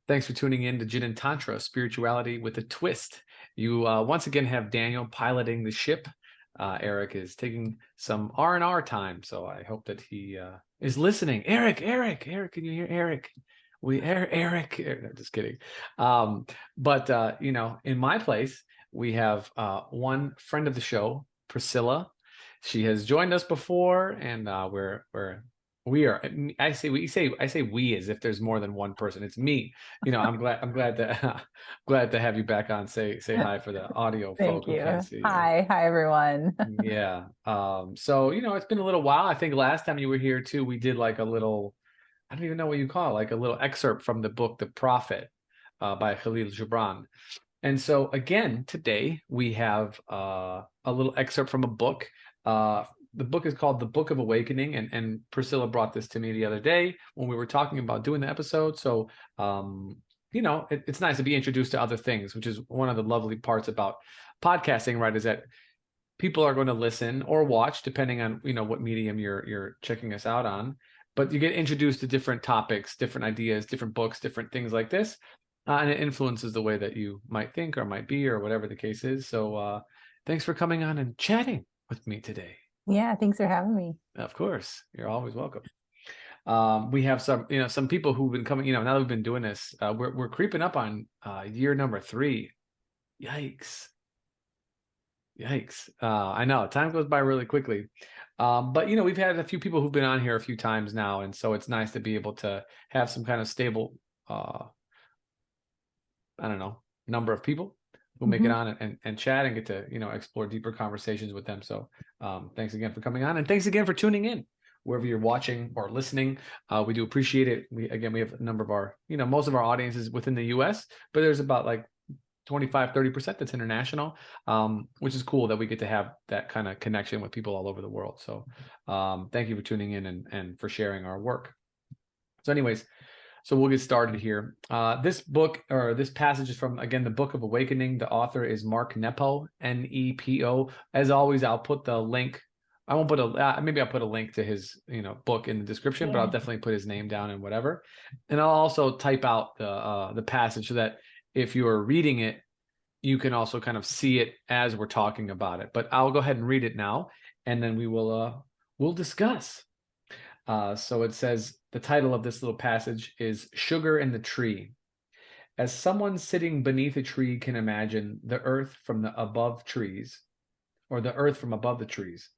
Thanks for tuning in to Jin and Tantra, Spirituality with a Twist. You once again have Daniel piloting the ship. Eric is taking some R&R time, so I hope that he is listening. Eric, can you hear Eric? Eric. No, just kidding. But in my place, we have one friend of the show, Priscilla. She has joined us before, and we are. I say we as if there's more than one person. It's me. I'm glad to glad to have you back on. Say hi for the audio folk Thank who can't you. see you. Hi everyone. Yeah. So it's been a little while. I think last time you were here too, we did like a little, I don't even know what you call it, like a little excerpt from the book The Prophet by Khalil Gibran. And so again, today we have a little excerpt from a book. The book is called The Book of Awakening, and Priscilla brought this to me the other day when we were talking about doing the episode. So it's nice to be introduced to other things, which is one of the lovely parts about podcasting, right? Is that people are going to listen or watch, depending on what medium you're checking us out on. But you get introduced to different topics, different ideas, different books, different things like this, and it influences the way that you might think or might be or whatever the case is. So thanks for coming on and chatting with me today. Yeah, thanks for having me. Of course, you're always welcome. We have some people who've been coming. Now that we've been doing this, we're creeping up on year number 3. Yikes! Yikes. I know time goes by really quickly. But we've had a few people who've been on here a few times now, and so it's nice to be able to have some kind of stable, I don't know, number of people who make it Mhm. on and chat and get to, explore deeper conversations with them. So thanks again for coming on, and thanks again for tuning in wherever you're watching or listening. We do appreciate it. We have a number of our, most of our audience is within the US, but there's about like 25-30% that's international, which is cool that we get to have that kind of connection with people all over the world. So thank you for tuning in and for sharing our work. So anyways, so we'll get started here. This book, or this passage, is from, again, the Book of Awakening. The author is Mark Nepo, Nepo. As always, I'll put the link. I won't put maybe I'll put a link to his book in the description, but I'll Yeah. definitely put his name down and whatever. And I'll also type out the passage so that if you are reading it, you can also kind of see it as we're talking about it. But I'll go ahead and read it now, and then we'll discuss. So it says, the title of this little passage is Sugar in the Tree. As someone sitting beneath a tree can imagine the earth from the above trees, or the earth from above the trees,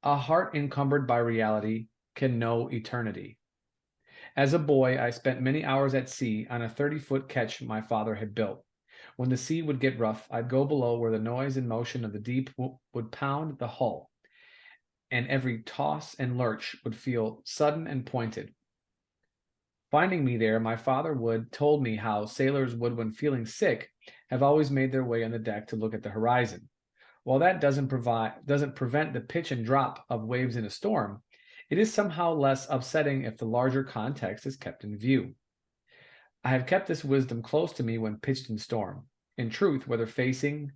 a heart encumbered by reality can know eternity. As a boy, I spent many hours at sea on a 30-foot ketch my father had built. When the sea would get rough, I'd go below where the noise and motion of the deep would pound the hull, and every toss and lurch would feel sudden and pointed. Finding me there, my father told me how sailors would, when feeling sick, have always made their way on the deck to look at the horizon. While that doesn't prevent the pitch and drop of waves in a storm, it is somehow less upsetting if the larger context is kept in view. I have kept this wisdom close to me when pitched in storm. In truth, whether facing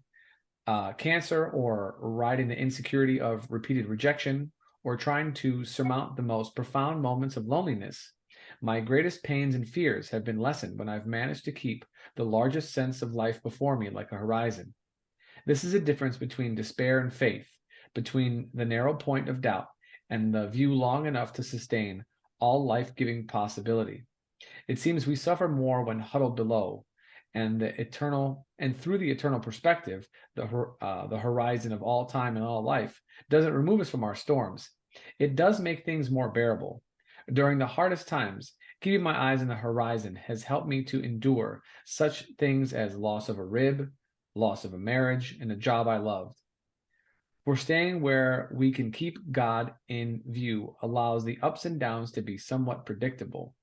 cancer or riding the insecurity of repeated rejection or trying to surmount the most profound moments of loneliness, my greatest pains and fears have been lessened when I've managed to keep the largest sense of life before me like a horizon. This is a difference between despair and faith, between the narrow point of doubt and the view long enough to sustain all life-giving possibility. It seems we suffer more when huddled below, and through the eternal perspective, the horizon of all time and all life doesn't remove us from our storms. It does make things more bearable. During the hardest times, keeping my eyes on the horizon has helped me to endure such things as loss of a rib, loss of a marriage, and a job I loved. For staying where we can keep God in view allows the ups and downs to be somewhat predictable.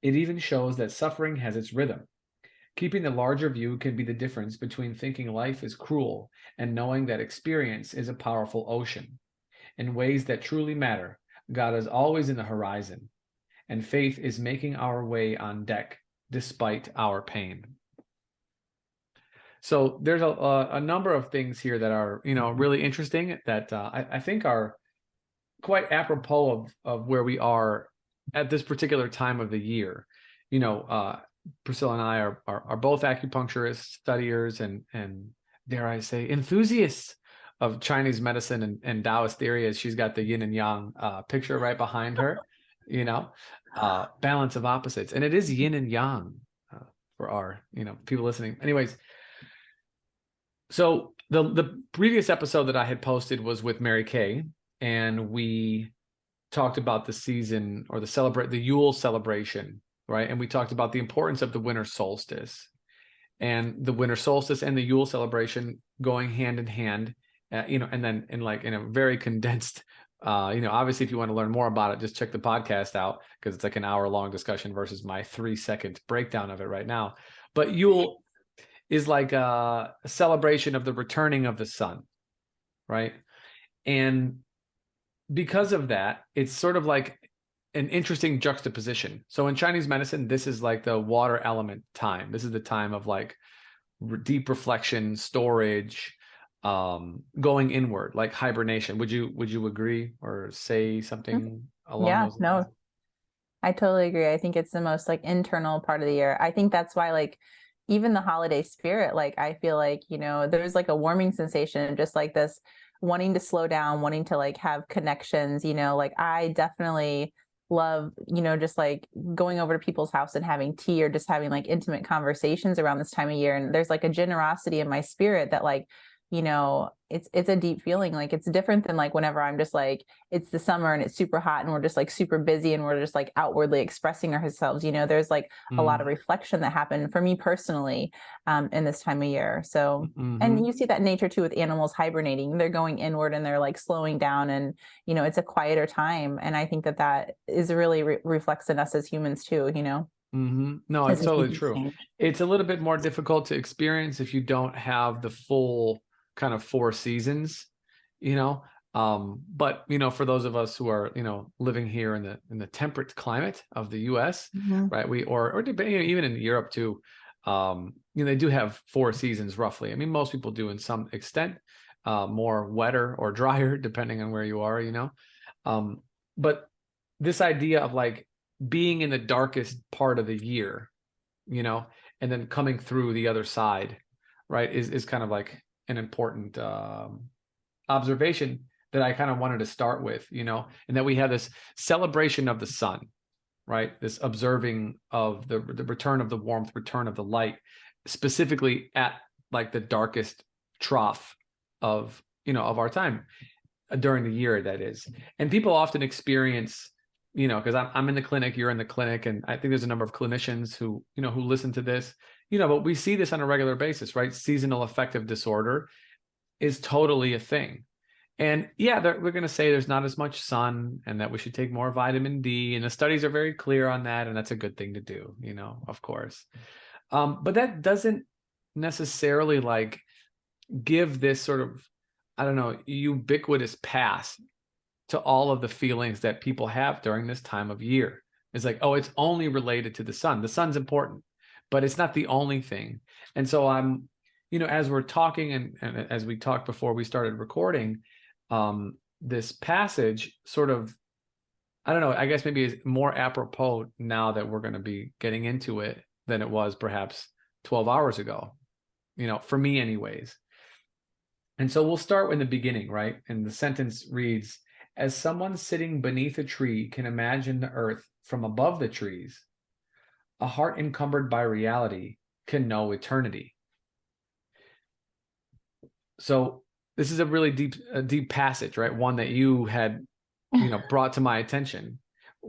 It even shows that suffering has its rhythm. Keeping the larger view can be the difference between thinking life is cruel and knowing that experience is a powerful ocean. In ways that truly matter, God is always in the horizon, and faith is making our way on deck despite our pain. So there's a number of things here that are, really interesting that I think are quite apropos of where we are at this particular time of the year. Priscilla and I are both acupuncturists, studiers, and dare I say, enthusiasts of Chinese medicine and Taoist theory, as she's got the yin and yang picture right behind her, balance of opposites. And it is yin and yang for our, people listening. Anyways, so the previous episode that I had posted was with Mary Kay, and we talked about the season or the Yule celebration, right? And we talked about the importance of the winter solstice and the winter solstice and the Yule celebration going hand in hand, and then in a very condensed, obviously if you want to learn more about it, just check the podcast out because it's like an hour-long discussion versus my 3-second breakdown of it right now. But Yule is like a celebration of the returning of the sun, right? And because of that, it's sort of like an interesting juxtaposition. So in Chinese medicine, this is like the water element time. This is the time of like deep reflection, storage, going inward, like hibernation. Would you agree or say something along those lines? No, I totally agree. I think it's the most like internal part of the year. I think that's why like even the holiday spirit, like I feel like, there's like a warming sensation, just like this wanting to slow down, wanting to like have connections, like I definitely love, just like going over to people's house and having tea or just having like intimate conversations around this time of year. And there's like a generosity in my spirit that like, it's a deep feeling. Like it's different than like whenever I'm just like, it's the summer and it's super hot and we're just like super busy and we're just like outwardly expressing ourselves. There's like a lot of reflection that happened for me personally in this time of year. So, and you see that in nature too with animals hibernating. They're going inward and they're like slowing down and, it's a quieter time. And I think that is really reflects in us as humans too, No, it's totally true. Change. It's a little bit more difficult to experience if you don't have the full kind of 4 seasons, but for those of us who are living here in the temperate climate of the US, right, we or even in Europe too, they do have 4 seasons roughly. I mean, most people do in some extent, more wetter or drier depending on where you are, but this idea of like being in the darkest part of the year, and then coming through the other side, right, is kind of like an important observation that I kind of wanted to start with, and that we have this celebration of the sun, right? This observing of the return of the warmth, return of the light, specifically at like the darkest trough of, of our time during the year, that is. And people often experience, because I'm in the clinic, you're in the clinic, and I think there's a number of clinicians who, who listen to this, but we see this on a regular basis, right? Seasonal affective disorder is totally a thing. And yeah, we're going to say there's not as much sun and that we should take more vitamin D. And the studies are very clear on that. And that's a good thing to do, of course. But that doesn't necessarily like give this sort of, I don't know, ubiquitous pass to all of the feelings that people have during this time of year. It's like, oh, it's only related to the sun. The sun's important, but it's not the only thing. And so I'm, as we're talking and as we talked before we started recording, this passage sort of, I don't know, I guess maybe is more apropos now that we're going to be getting into it than it was perhaps 12 hours ago, for me anyways. And so we'll start in the beginning, right? And the sentence reads, as someone sitting beneath a tree can imagine the earth from above the trees, a heart encumbered by reality can know eternity. So this is a really deep passage, right? One that you had, brought to my attention.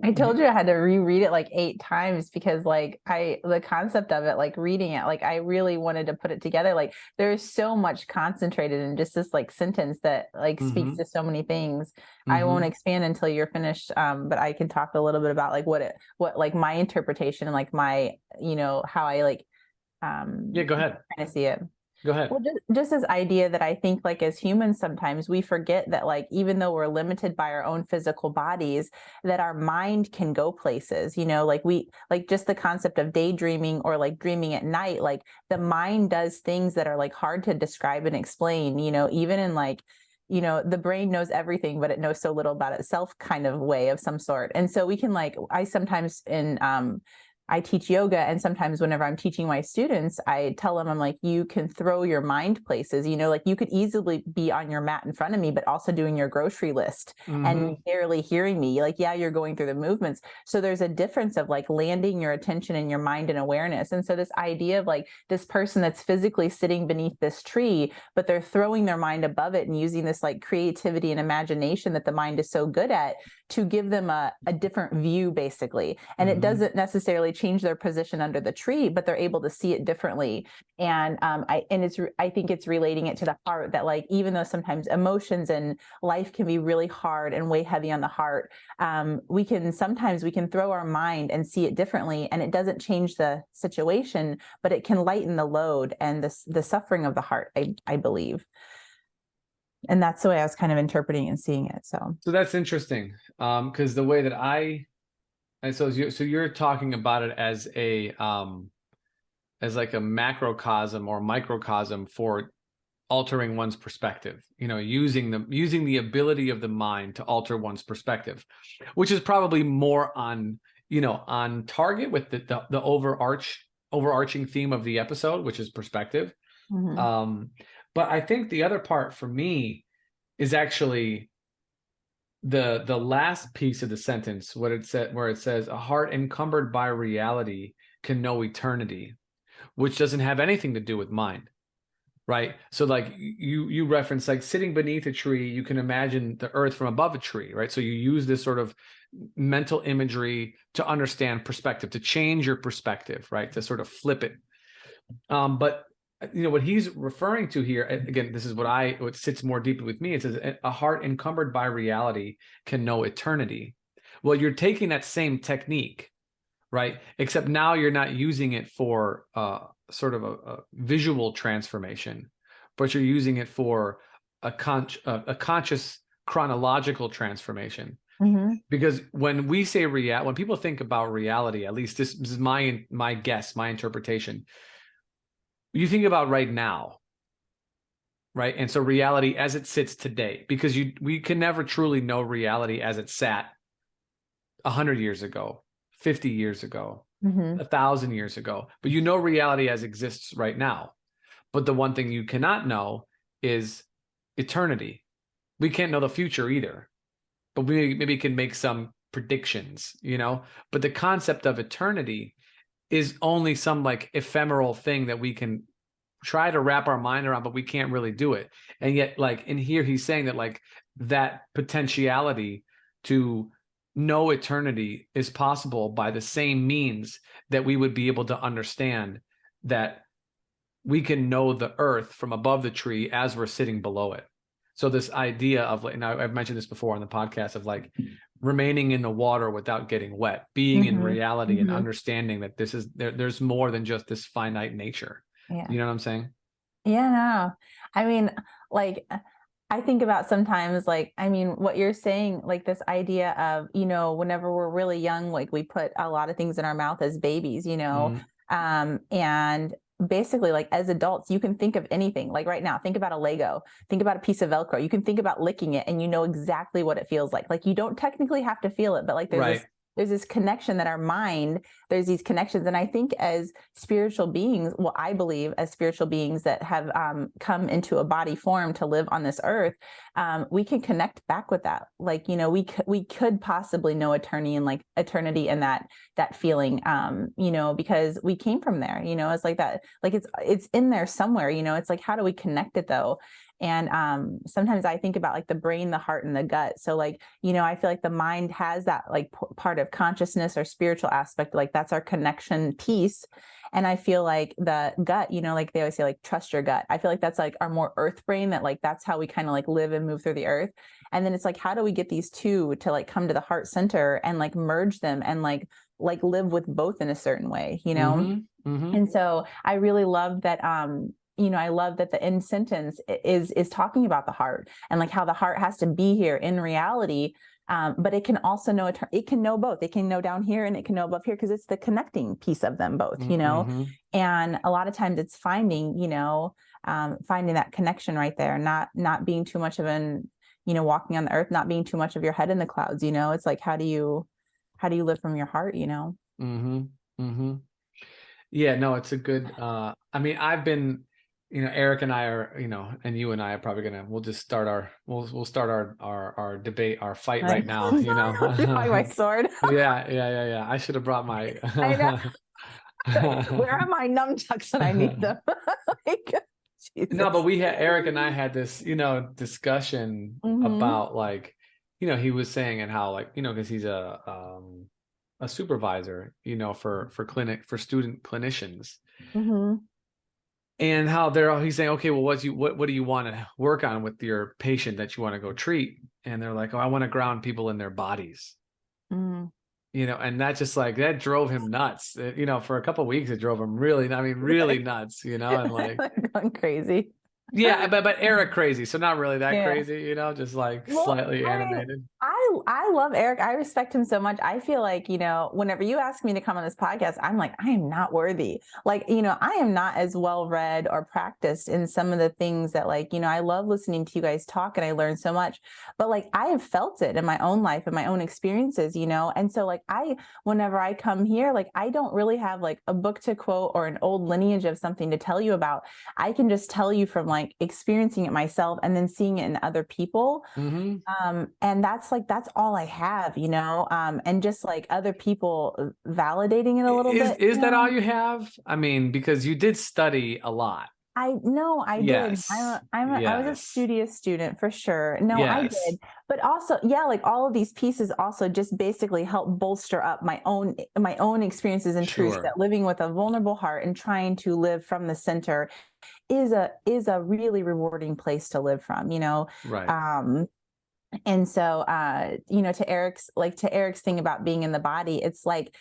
I told you I had to reread it like 8 times because like the concept of it, like reading it, like I really wanted to put it together. Like there's so much concentrated in just this like sentence that like speaks to so many things. I won't expand until you're finished. But I can talk a little bit about like what like my interpretation and like my, how I like, yeah, go ahead. Kind of see it. Go ahead. Well, just this idea that I think like as humans, sometimes we forget that like, even though we're limited by our own physical bodies, that our mind can go places, like just the concept of daydreaming or like dreaming at night, like the mind does things that are like hard to describe and explain, even in like, the brain knows everything, but it knows so little about itself kind of way of some sort. And so we can like, I sometimes in, I teach yoga, and sometimes whenever I'm teaching my students, I tell them, I'm like, you can throw your mind places, like you could easily be on your mat in front of me, but also doing your grocery list and barely hearing me. Like, yeah, you're going through the movements. So there's a difference of like landing your attention and your mind and awareness. And so this idea of like this person that's physically sitting beneath this tree, but they're throwing their mind above it and using this like creativity and imagination that the mind is so good at to give them a different view, basically. And it doesn't necessarily change their position under the tree, but they're able to see it differently. And I think it's relating it to the heart, that like, even though sometimes emotions and life can be really hard and weigh heavy on the heart, we can throw our mind and see it differently, and it doesn't change the situation, but it can lighten the load and the suffering of the heart, I believe. And that's the way I was kind of interpreting and seeing it. So that's interesting, because the way that so you're talking about it as as like a macrocosm or microcosm for altering one's perspective, using the ability of the mind to alter one's perspective, which is probably more on target with the overarching theme of the episode, which is perspective. But I think the other part for me is actually the last piece of the sentence, where it says a heart encumbered by reality can know eternity, which doesn't have anything to do with mind, right? So like you reference like sitting beneath a tree, you can imagine the earth from above a tree, right? So you use this sort of mental imagery to understand perspective, to change your perspective, right? To sort of flip it. But what he's referring to here, again, this is what sits more deeply with me. It says a heart encumbered by reality can know eternity. Well, you're taking that same technique, right? Except now you're not using it for sort of a visual transformation, but you're using it for a conscious chronological transformation. Because when we say when people think about reality, at least this is my guess, my interpretation, you think about right now, right? And so reality as it sits today, because we can never truly know reality as it sat 100 years ago, 50 years ago, 1,000 years ago, but reality as exists right now. But the one thing you cannot know is eternity. We can't know the future either, but we maybe can make some predictions, but the concept of eternity is only some like ephemeral thing that we can try to wrap our mind around, but we can't really do it. And yet, like in here, he's saying that like that potentiality to know eternity is possible by the same means that we would be able to understand that we can know the earth from above the tree as we're sitting below it. So this idea of, and I've mentioned this before on the podcast, of like remaining in the water without getting wet, being in reality and understanding that there's more than just this finite nature. Yeah. You know what I'm saying? Yeah, no. I mean, like, I think about sometimes, like, I mean, what you're saying, like this idea of, whenever we're really young, like we put a lot of things in our mouth as babies, and basically like as adults, you can think of anything. Like right now, think about a Lego, think about a piece of Velcro. You can think about licking it and you know exactly what it feels like. Like you don't technically have to feel it, but like there's this connection that our mind, there's these connections. And I think as spiritual beings, I believe as spiritual beings that have come into a body form to live on this earth, we can connect back with that. Like, we could possibly know eternity and that feeling, because we came from there, it's like that, like it's in there somewhere, it's like, how do we connect it though? And sometimes I think about like the brain, the heart, and the gut. So like, I feel like the mind has that like part of consciousness or spiritual aspect, like that's our connection piece. And I feel like the gut, like they always say, like, trust your gut. I feel like that's like our more earth brain, that like, that's how we kind of like live and move through the earth. And then it's like, how do we get these two to like come to the heart center and like merge them and like live with both in a certain way, And so I really love that, I love that the end sentence is talking about the heart and like how the heart has to be here in reality. But it can also know, it can know both. It can know down here and it can know above here, because it's the connecting piece of them both, and a lot of times it's finding that connection right there, not being too much of an, walking on the earth, not being too much of your head in the clouds, it's like, how do you live from your heart, Mm-hmm. Yeah, no, it's a good I mean, I've been, Eric and I are, and you and I are probably gonna we'll just start we'll start our debate, our fight Like, right now, you know. drawing my sword. Yeah. I should have brought my I know. Where are my nunchucks when I need them? Like, No, but Jesus. we had Eric and I had this, discussion Mm-hmm. about like, he was saying and how like, because he's a supervisor, for student clinicians, Mm-hmm. and how he's saying, okay, well, what do you want to work on with your patient that you want to go treat? And they're like, oh, I want to ground people in their bodies. Mm-hmm. And that just like that drove him nuts. For a couple of weeks, it drove him really, I mean, really nuts. And like, Going crazy. yeah, but Eric crazy, so not really that Yeah. crazy, just like Well, slightly I mean, animated. I love Eric. I respect him so much. I feel like, whenever you ask me to come on this podcast, I'm like, I am not worthy. Like, I am not as well read or practiced in some of the things that like, I love listening to you guys talk and I learn so much. But like I have felt it in my own life and my own experiences, And so like whenever I come here, like I don't really have like a book to quote or an old lineage of something to tell you about. I can just tell you from like experiencing it myself and then seeing it in other people. Mm-hmm. And that's all I have, and just like other people validating it a little Is bit, is that all you have? I mean, because you did study a lot. I know I did. Yes. I was a Yes. studious student for sure. No, I Yes. did. But also, yeah, like all of these pieces also just basically help bolster up my own experiences and truths Sure. that living with a vulnerable heart and trying to live from the center is a really rewarding place to live from, Right. Um, and so to Eric's thing about being in the body, it's like,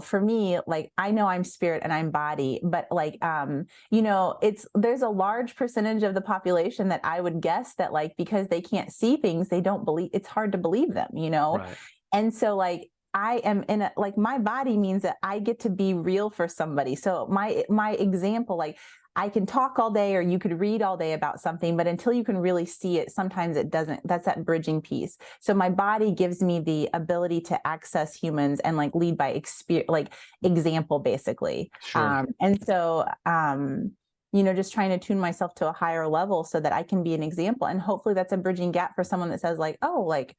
for me, like I know I'm spirit and I'm body, but like there's a large percentage of the population that I would guess that like because they can't see things, they don't believe, it's hard to believe them. Right. And so like I am in a like my body means that I get to be real for somebody. So my example, like I can talk all day or you could read all day about something, but until you can really see it, sometimes it doesn't. That's that bridging piece. So my body gives me the ability to access humans and like lead by experience, like example, basically. Sure. Just trying to tune myself to a higher level so that I can be an example. And hopefully that's a bridging gap for someone that says like, oh, like,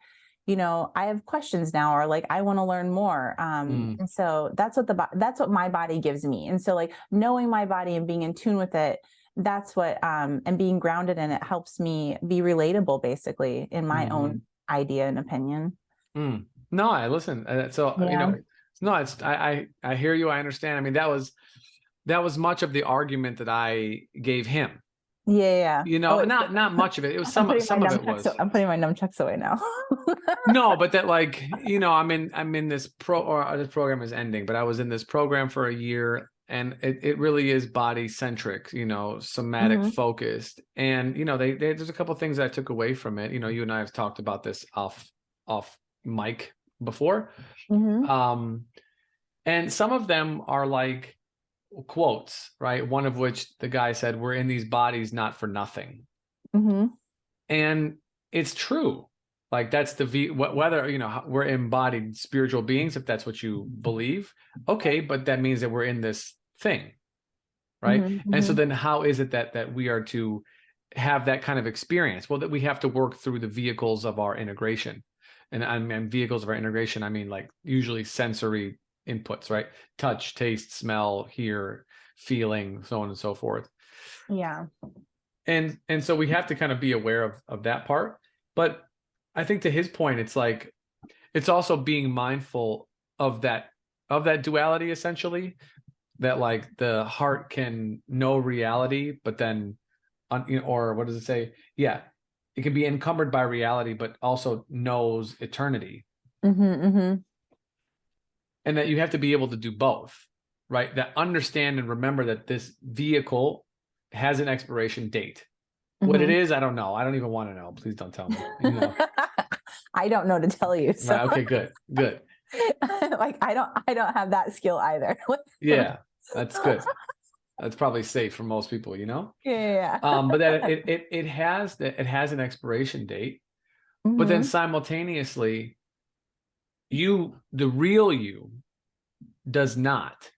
I have questions now, or like I want to learn more. Mm. And so that's what my body gives me. And so like knowing my body and being in tune with it, that's what and being grounded in it helps me be relatable, basically, in my Mm-hmm. own idea and opinion. Mm. No, I listen. So Yeah. no, it's I hear you. I understand. I mean, that was much of the argument that I gave him. Yeah. Yeah. Oh, Not much of it. It was some of it was. I'm putting my nunchucks away now. No, but that like, I'm in this this program is ending, but I was in this program for a year, and it really is body centric, somatic Hmm. focused. And there's a couple of things that I took away from it. You and I have talked about this off mic before. Hmm. Um and some of them are like quotes, right? One of which the guy said, "We're in these bodies not for nothing." Hmm. And it's true. Like that's whether we're embodied spiritual beings, if that's what you believe. Okay, but that means that we're in this thing, right? Hmm. And so Hmm. then how is it that we are to have that kind of experience? Well, that we have to work through the vehicles of our integration. And I mean vehicles of our integration, I mean like usually sensory inputs, right? Touch, taste, smell, hear, feeling, so on and so forth. Yeah. And so we have to kind of be aware of that part. But I think to his point, it's like it's also being mindful of that duality, essentially, that like the heart can know reality, but then or what does it say? Yeah, it can be encumbered by reality, but also knows eternity. Hmm. Hmm. And that you have to be able to do both, right? That understand and remember that this vehicle has an expiration date. What it Hmm. is, I don't know. I don't even want to know. Please don't tell me. I don't know to tell you. So Right. Okay, good. Good. like I don't have that skill either. Yeah, that's good. That's probably safe for most people. Yeah. But that it has an expiration date, but then Hmm. simultaneously, the real you does not.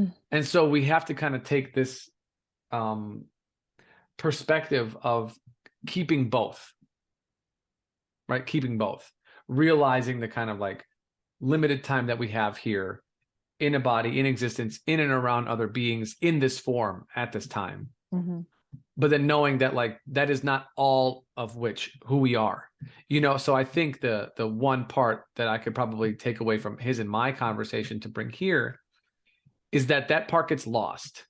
Mm. And so we have to kind of take this perspective of keeping both, right? Keeping both, realizing the kind of like limited time that we have here in a body, in existence, in and around other beings in this form at this time. Mm-hmm. But then knowing that like that is not all of which who we are, you know. So I think the one part that I could probably take away from his and my conversation to bring here is that that part gets lost.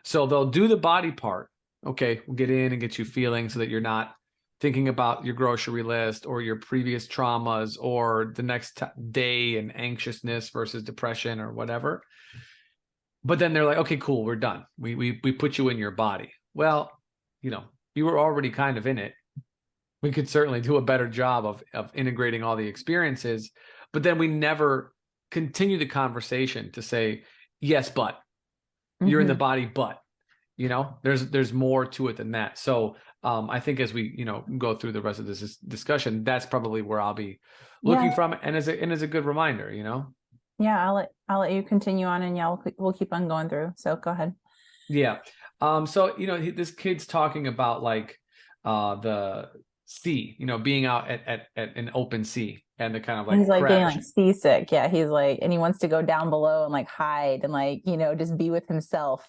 So they'll do the body part. Okay, we'll get in and get you feeling so that you're not thinking about your grocery list or your previous traumas or the next day and anxiousness versus depression or whatever. But then they're like, okay, cool, we're done. We put you in your body. Well, you know, you were already kind of in it. We could certainly do a better job of integrating all the experiences, but then we never continue the conversation to say, yes, but you're in the Mm-hmm. body, but you know, there's more to it than that. So I think as we, you know, go through the rest of this discussion, that's probably where I'll be looking Yeah. from, and as a good reminder, you know. Yeah. I'll let you continue on, and yeah, we'll keep on going through. So go ahead. Yeah. So, you know, this kid's talking about like the sea, you know, being out at an open sea and the kind of He's like like getting crash. like seasick. Yeah. He's like, and he wants to go down below and like hide and like, just be with himself.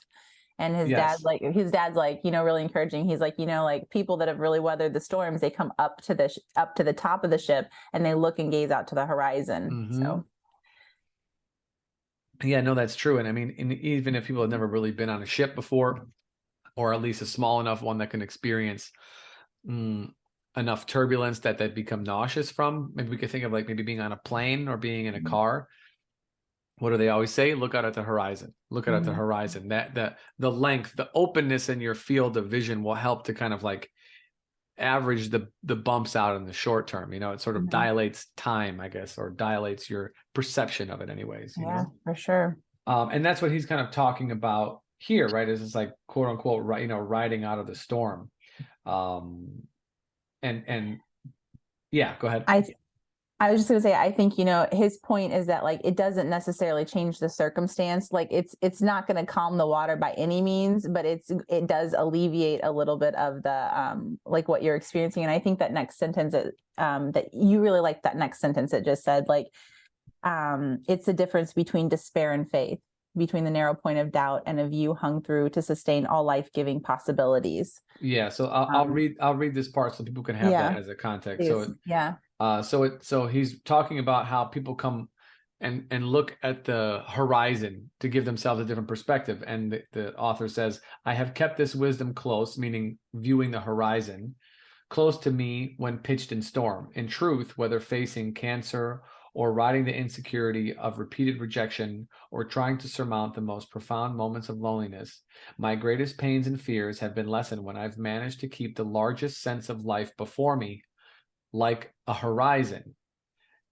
And Yes. his dad's like, really encouraging. He's like, like people that have really weathered the storms, they come up to the top of the ship and they look and gaze out to the horizon. Mm-hmm. So, Yeah, no, that's true. And I mean, even if people have never really been on a ship before, or at least a small enough one that can experience mm, enough turbulence that they become nauseous from, maybe we could think of like maybe being on a plane or being in a car. What do they always say? Look out at the horizon. Look out at the mhm. horizon. That the length, the openness in your field of vision will help to kind of like average the bumps out in the short term. You know, it sort of Mhm. dilates time, I guess, or dilates your perception of it, anyways. You Yeah, know, for sure. and that's what he's kind of talking about here, right? Is it's like quote unquote, right? You know, riding out of the storm. Um, and yeah, go ahead. I I was just gonna say, I think, his point is that like it doesn't necessarily change the circumstance. Like it's not gonna calm the water by any means, but it does alleviate a little bit of the like what you're experiencing. And I think that next sentence that you really like that next sentence it just said, like, it's the difference between despair and faith, between the narrow point of doubt and a view hung through to sustain all life-giving possibilities. Yeah, so Um, I'll read this part so people can have that yeah, as a context. please. Yeah. So he's talking about how people come and look at the horizon to give themselves a different perspective. And the author says, I have kept this wisdom close, meaning viewing the horizon, close to me when pitched in storm. In truth, whether facing cancer or riding the insecurity of repeated rejection or trying to surmount the most profound moments of loneliness, my greatest pains and fears have been lessened when I've managed to keep the largest sense of life before me, like a horizon.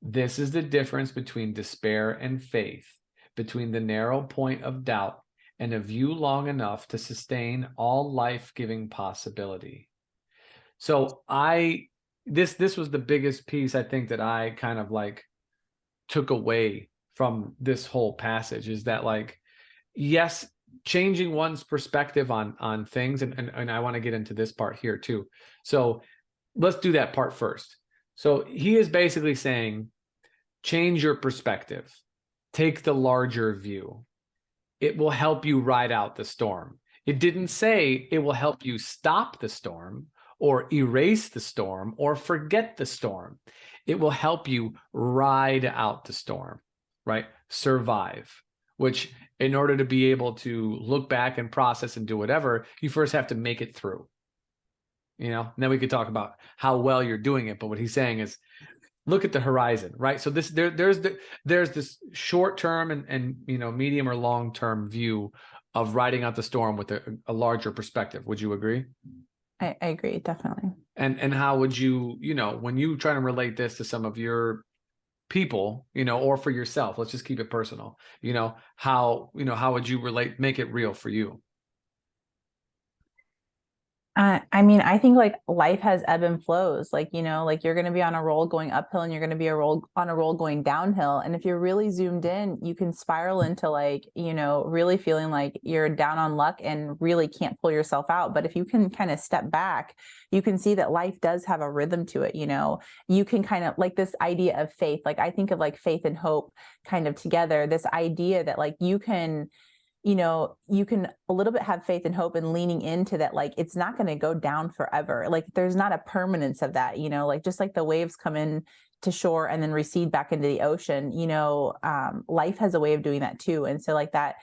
This is the difference between despair and faith, between the narrow point of doubt and a view long enough to sustain all life-giving possibility. So this was the biggest piece I think that I kind of like took away from this whole passage, is that like, yes, changing one's perspective on things, and I want to get into this part here too. So let's do that part first. So he is basically saying, change your perspective, take the larger view. It will help you ride out the storm. It didn't say it will help you stop the storm or erase the storm or forget the storm. It will help you ride out the storm, right? Survive, which in order to be able to look back and process and do whatever, you first have to make it through. You know, and then we could talk about how well you're doing it. But what he's saying is, look at the horizon, right? So there's this short term and medium or long term view of riding out the storm with a larger perspective. Would you agree? I agree, definitely. And how would you, when you try to relate this to some of your people, or for yourself, let's just keep it personal, how would you relate, make it real for you? I mean, I think like life has ebb and flows. Like, like you're going to be on a roll going uphill and you're going to be on a roll going downhill. And if you're really zoomed in, you can spiral into like, really feeling like you're down on luck and really can't pull yourself out. But if you can kind of step back, you can see that life does have a rhythm to it. You can kind of like this idea of faith. Like I think of like faith and hope kind of together, this idea that like you can a little bit have faith and hope and leaning into that, like it's not going to go down forever. Like there's not a permanence of that, like just like the waves come in to shore and then recede back into the ocean, life has a way of doing that too. And so like that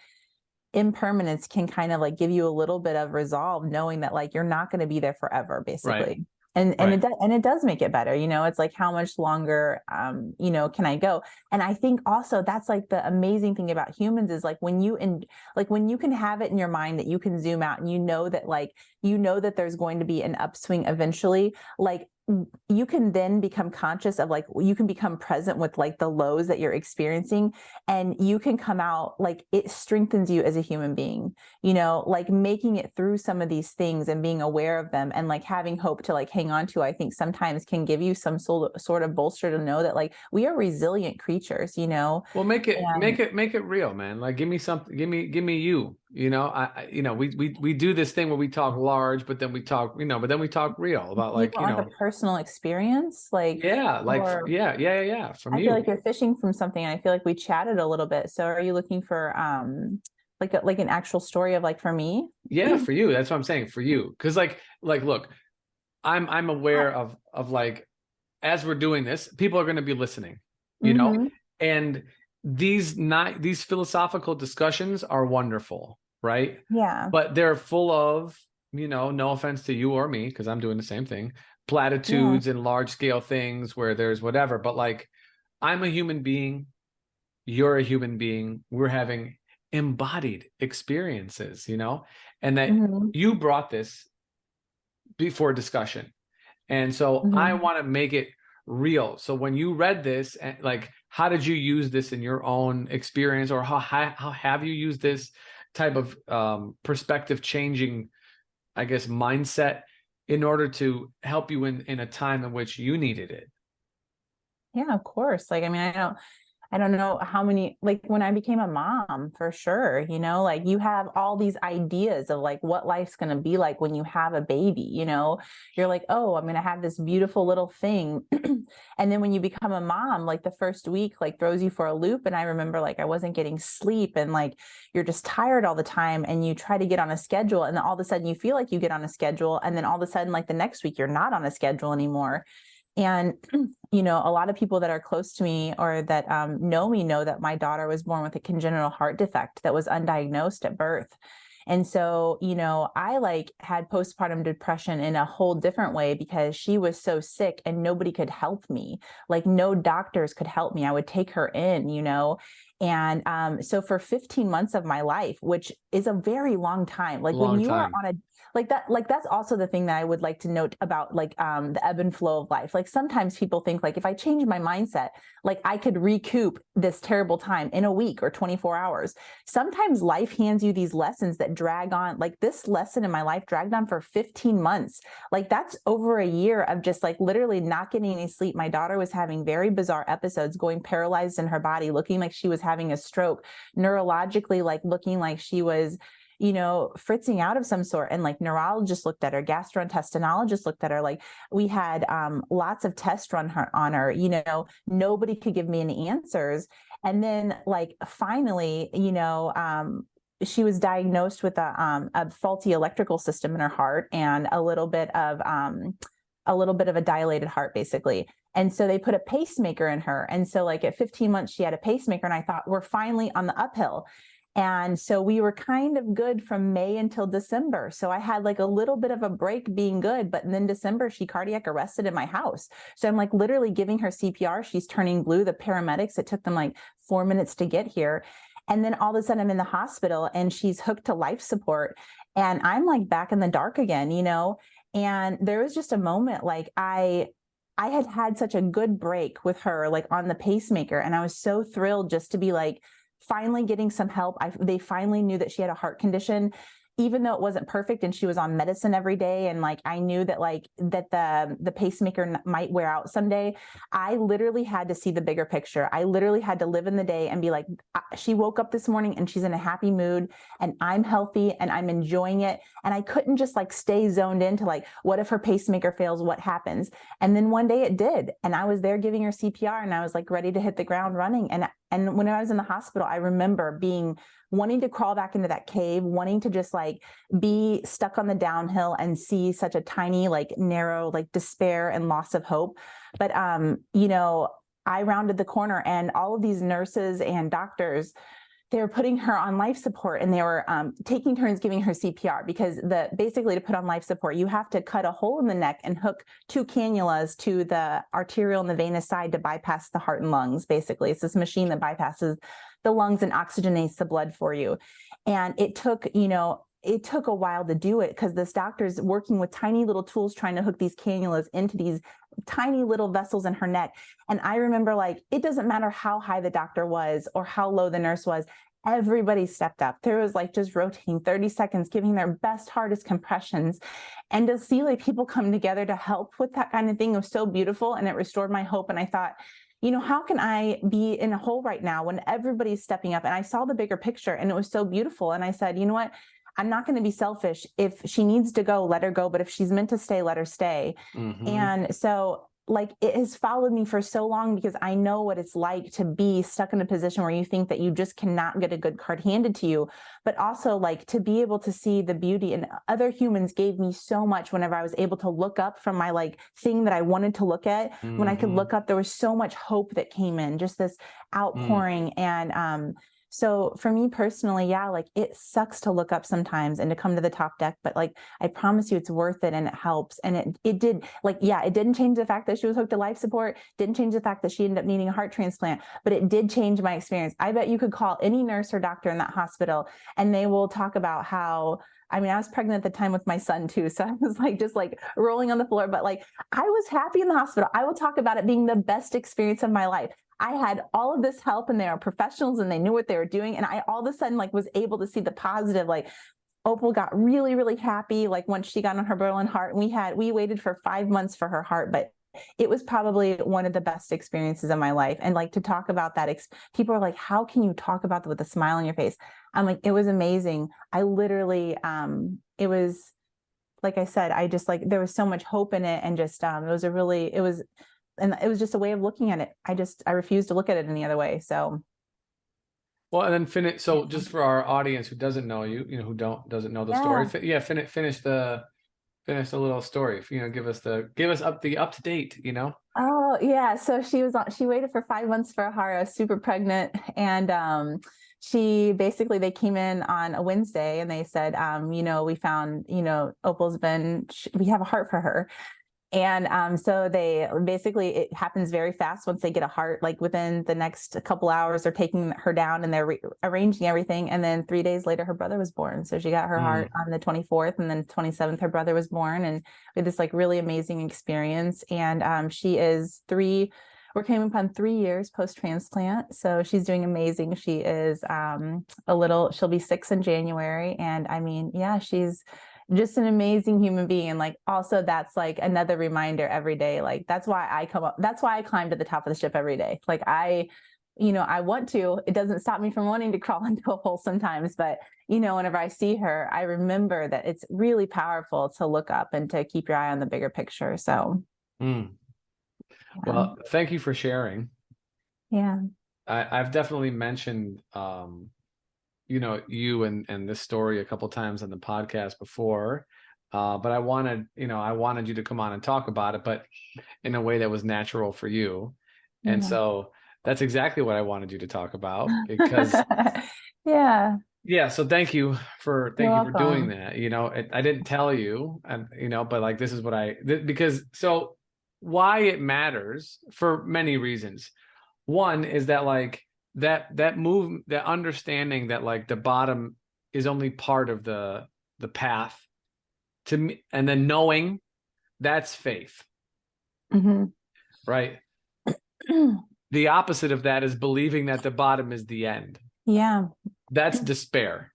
impermanence can kind of like give you a little bit of resolve, knowing that like you're not going to be there forever, Right. basically. Right. And it does make it better. It's like how much longer can I go? And I think also that's like the amazing thing about humans is like when you can have it in your mind that you can zoom out and that there's going to be an upswing eventually, like you can then become conscious of like you can become present with like the lows that you're experiencing, and you can come out like it strengthens you as a human being, like making it through some of these things and being aware of them and like having hope to like hang on to. I think sometimes can give you some sort of bolster to know that like we are resilient creatures, Well, and make it real, man. Like, give me something, give me you. We do this thing where we talk large, but then we talk, but then we talk real about you like, want like a personal experience, like, yeah, like, or yeah, from I feel like you. you're fishing from something, and I feel like we chatted a little bit. So are you looking for like an actual story of like for me? Yeah, for you. That's what I'm saying, for you. Because look, I'm aware of like, as we're doing this, people are going to be listening, you know, Mm-hmm. and these philosophical discussions are wonderful, right? Yeah. But they're full of, no offense to you or me, because I'm doing the same thing, Yeah. platitudes and large scale things where there's whatever. But like, I'm a human being, you're a human being, we're having embodied experiences, and that Mm-hmm. you brought this before discussion. And so I Mm-hmm. want to make it real. So when you read this, like, how did you use this in your own experience, or how have you used this type of perspective changing, I guess, mindset in order to help you in a time in which you needed it? Yeah, of course. Like, I mean, I don't know how many, like when I became a mom, for sure, like you have all these ideas of like what life's going to be like when you have a baby, you're like, oh, I'm going to have this beautiful little thing. And then when you become a mom, like the first week, like throws you for a loop. And I remember like I wasn't getting sleep and like you're just tired all the time and you try to get on a schedule. And then all of a sudden you feel like you get on a schedule. And then all of a sudden, like the next week, you're not on a schedule anymore. And, a lot of people that are close to me or that know me know that my daughter was born with a congenital heart defect that was undiagnosed at birth. And so, I like had postpartum depression in a whole different way because she was so sick and nobody could help me. Like no doctors could help me. I would take her in, And so for 15 months of my life, which is a very long time, like when Long you are time. on a like that's also the thing that I would like to note about like the ebb and flow of life. Like sometimes people think like if I change my mindset, like I could recoup this terrible time in a week or 24 hours. Sometimes life hands you these lessons that drag on. Like this lesson in my life dragged on for 15 months. Like that's over a year of just like literally not getting any sleep. My daughter was having very bizarre episodes, going paralyzed in her body, looking like she was having a stroke, neurologically, like looking like she was fritzing out of some sort. And like neurologists looked at her, gastroenterologist looked at her. Like we had lots of tests run on her, nobody could give me any answers. And then like finally, she was diagnosed with a faulty electrical system in her heart and a little bit of a dilated heart, basically. And so they put a pacemaker in her. And so like at 15 months, she had a pacemaker. And I thought, we're finally on the uphill. And so we were kind of good from May until December. So I had like a little bit of a break being good, but then December, she cardiac arrested in my house. So I'm like literally giving her CPR. She's turning blue. The paramedics, it took them like 4 minutes to get here. And then all of a sudden I'm in the hospital and she's hooked to life support. And I'm like back in the dark again, And there was just a moment like I had had such a good break with her, like on the pacemaker. And I was so thrilled just to be like, finally getting some help. They finally knew that she had a heart condition. even though it wasn't perfect and she was on medicine every day, and like I knew that the pacemaker might wear out someday, I literally had to see the bigger picture. I literally had to live in the day and be like, she woke up this morning and she's in a happy mood and I'm healthy and I'm enjoying it. And I couldn't just like stay zoned into like, what if her pacemaker fails? What happens? And then one day it did. And I was there giving her CPR and I was like ready to hit the ground running. And when I was in the hospital, I remember wanting to crawl back into that cave, wanting to just like be stuck on the downhill and see such a tiny, like narrow, like despair and loss of hope. But, I rounded the corner and all of these nurses and doctors, they were putting her on life support and they were taking turns giving her CPR, because basically to put on life support, you have to cut a hole in the neck and hook 2 cannulas to the arterial and the venous side to bypass the heart and lungs. Basically, it's this machine that bypasses the lungs and oxygenates the blood for you. And it took a while to do it, because this doctor's working with tiny little tools trying to hook these cannulas into these tiny little vessels in her neck. And I remember, like, it doesn't matter how high the doctor was or how low the nurse was, everybody stepped up. There was like just rotating 30 seconds, giving their best, hardest compressions. And to see like people come together to help with that kind of thing was so beautiful, and it restored my hope. And I thought, how can I be in a hole right now when everybody's stepping up? And I saw the bigger picture and it was so beautiful. And I said, you know what? I'm not going to be selfish. If she needs to go, let her go. But if she's meant to stay, let her stay. Mm-hmm. And so like it has followed me for so long, because I know what it's like to be stuck in a position where you think that you just cannot get a good card handed to you, but also like to be able to see the beauty. And other humans gave me so much whenever I was able to look up from my like thing that I wanted to look at. Mm-hmm. When I could look up, there was so much hope that came in, just this outpouring. And so for me personally, yeah, like it sucks to look up sometimes and to come to the top deck, but like, I promise you it's worth it and it helps. And it did, like, yeah, it didn't change the fact that she was hooked to life support, didn't change the fact that she ended up needing a heart transplant, but it did change my experience. I bet you could call any nurse or doctor in that hospital and they will talk about how, I mean, I was pregnant at the time with my son too. So I was like, just like rolling on the floor, but like, I was happy in the hospital. I will talk about it being the best experience of my life. I had all of this help and they are professionals and they knew what they were doing. And I all of a sudden like was able to see the positive. Like Opal got really, really happy. Like once she got on her Berlin heart, and we waited for 5 months for her heart, but it was probably one of the best experiences of my life. And like to talk about that, people are like, how can you talk about that with a smile on your face? I'm like, it was amazing. I literally, it was, like I said, I just like, there was so much hope in it. And just, and it was just a way of looking at it. I refuse to look at it any other way. So. Well, and then finish. So just for our audience who doesn't know you, who doesn't know the story. Finish the little story. Give us up to date, Oh yeah. So she waited for 5 months for a heart. I was super pregnant. And, they came in on a Wednesday and they said, we found, we have a heart for her. And so it happens very fast once they get a heart, like within the next couple hours, they're taking her down and they're arranging everything. And then 3 days later, her brother was born. So she got her heart on the 24th, and then 27th, her brother was born. And we had this like really amazing experience. And she is we're coming upon 3 years post-transplant. So she's doing amazing. She is she'll be 6 in January. And I mean, yeah, she's just an amazing human being. And like, also that's like another reminder every day. Like, that's why I climb to the top of the ship every day. Like I want to, it doesn't stop me from wanting to crawl into a hole sometimes, but whenever I see her, I remember that it's really powerful to look up and to keep your eye on the bigger picture. So. Well, thank you for sharing. Yeah. I've definitely mentioned, you and this story a couple times on the podcast before, but I wanted you to come on and talk about it, but in a way that was natural for you. And so that's exactly what I wanted you to talk about, because so thank you for doing that. I didn't tell you, and but like, this is what because so why it matters for many reasons. One is that like that understanding that like the bottom is only part of the path to me, and then knowing that's faith. Right. The opposite of that is believing that the bottom is the end. Yeah. That's despair.